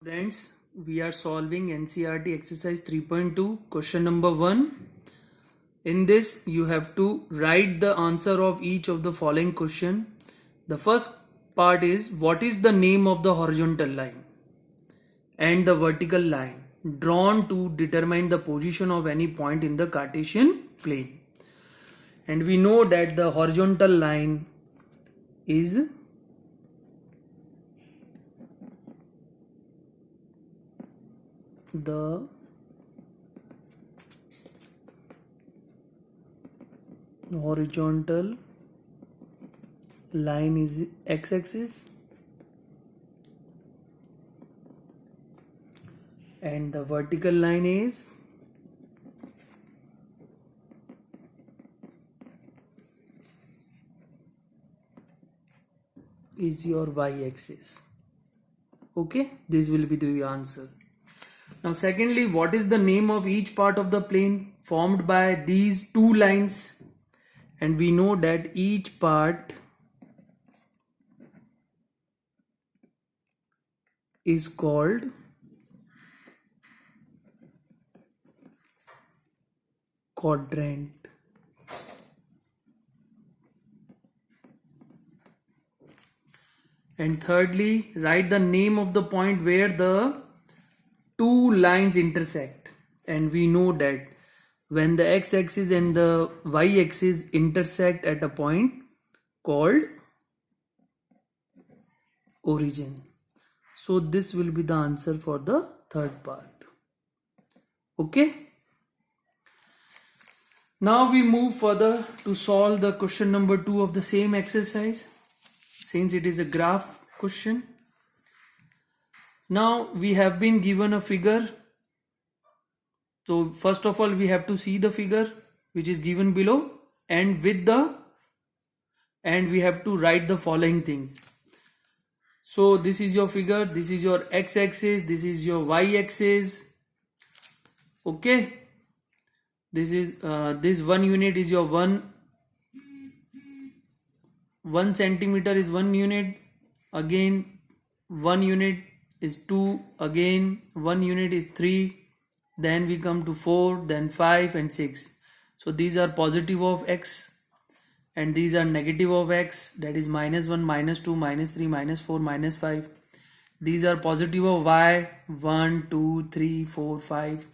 Students, we are solving NCERT exercise 3.2 question number 1. In this you have to write the answer of each of the following question. The first part is, what is the name of the horizontal line and the vertical line drawn to determine the position of any point in the Cartesian plane? And we know that the horizontal line is the horizontal line is x-axis and the vertical line is your y-axis. Okay, this will be the answer. Now secondly, what is the name of each part of the plane formed by these two lines? And we know that each part is called quadrant. And thirdly, write the name of the point where the two lines intersect. And we know that when the x-axis and the y-axis intersect at a point called origin. So this will be the answer for the third part. Okay. Now we move further to solve the question number 2 of the same exercise, since it is a graph question. Now we have been given a figure. So first of all we have to see the figure which is given below, and we have to write the following things. So this is your figure, this is your x-axis, this is your y-axis. Okay, this is this 1 unit is your 1 centimeter is 1 unit, again 1 unit is 2, again 1 unit is 3, then we come to 4, then 5 and 6. So these are positive of x and these are negative of x, that is -1, -2, -3, -4, -5. These are positive of y, 1, 2, 3, 4, 5,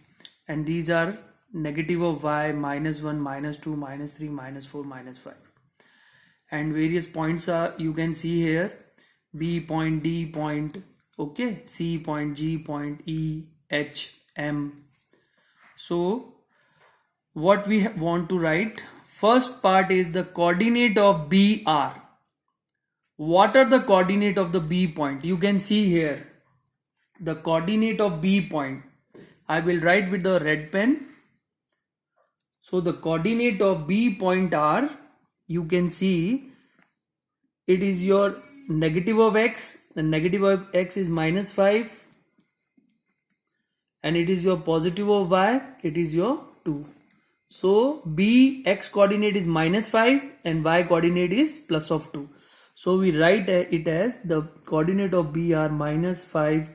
and these are negative of y, -1, -2, -3, -4, -5. And various points are, you can see here, B point, D point, okay, C point, G point, E, H, M. So what we want to write, first part is the coordinate of BR. What are the coordinate of the B point? You can see here the coordinate of B point. I will write with the red pen. So the coordinate of B point are, you can see it is your negative of x, the negative of x is -5, and it is your positive of y, it is your 2. So B x coordinate is -5 and y coordinate is +2. So we write it as the coordinate of B are -5,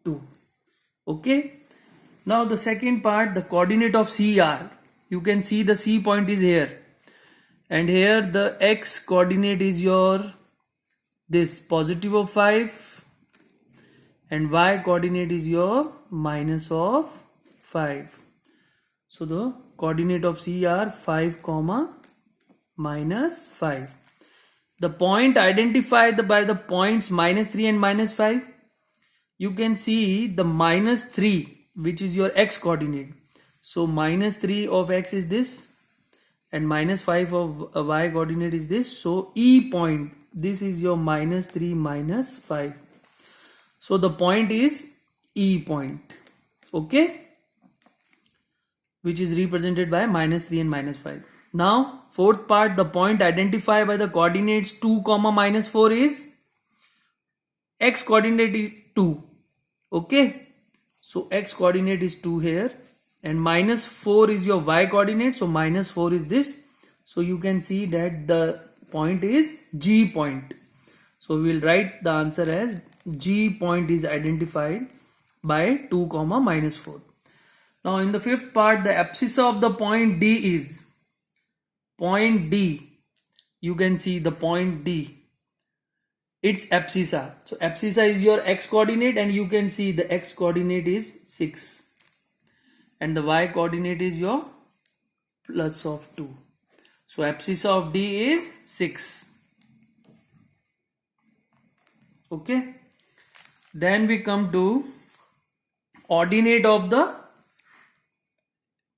2. Okay. Now the second part, the coordinate of CR. You can see the C point is here, and here the x coordinate is your this positive of 5 and y coordinate is your -5. So the coordinate of C are 5, -5. The point identified by the points -3 and -5, you can see the -3, which is your x coordinate. So -3 of x is this and -5 of y coordinate is this. So E point, this is your -3, -5. So the point is E point, okay, which is represented by -3 and -5. Now fourth part, the point identified by the coordinates 2, -4 is x coordinate is 2. Okay, so x coordinate is 2 here, and -4 is your y coordinate, so -4 is this. So you can see that the point is G point. So we will write the answer as G point is identified by 2 comma minus 4. Now in the fifth part, the abscissa of the point D is point D. You can see the point D. It's abscissa. So abscissa is your x coordinate, and you can see the x coordinate is 6 and the y coordinate is your plus of 2. So abscissa of D is 6. Okay. Then we come to ordinate of the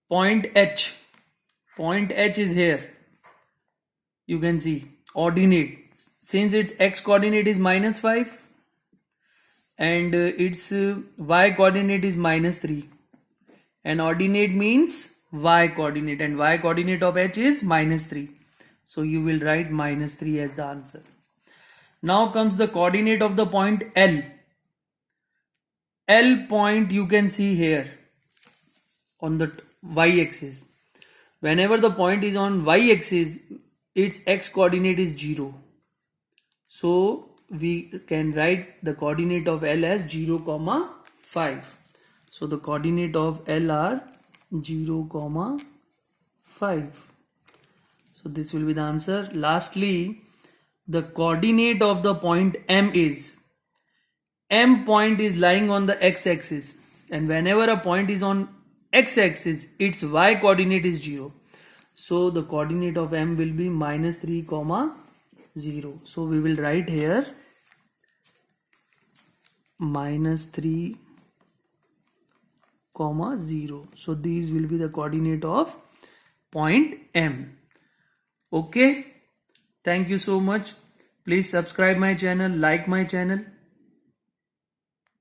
point H. Point H is here. You can see ordinate. Since its x coordinate is minus 5 and its y coordinate is minus 3. And ordinate means y coordinate, and y coordinate of H is minus 3. So you will write minus 3 as the answer. Now comes the coordinate of the point L. L point you can see here on the y-axis. Whenever the point is on y-axis, its x coordinate is 0. So we can write the coordinate of L as 0 comma 5. So the coordinate of L are 0 comma 5. So this will be the answer. Lastly, the coordinate of the point M is, M point is lying on the x-axis, and whenever a point is on x-axis, its y coordinate is 0. So the coordinate of M will be minus 3 comma 0. So we will write here minus 3 comma 0. So these will be the coordinate of point M. Okay. Thank you so much. Please subscribe my channel, like my channel.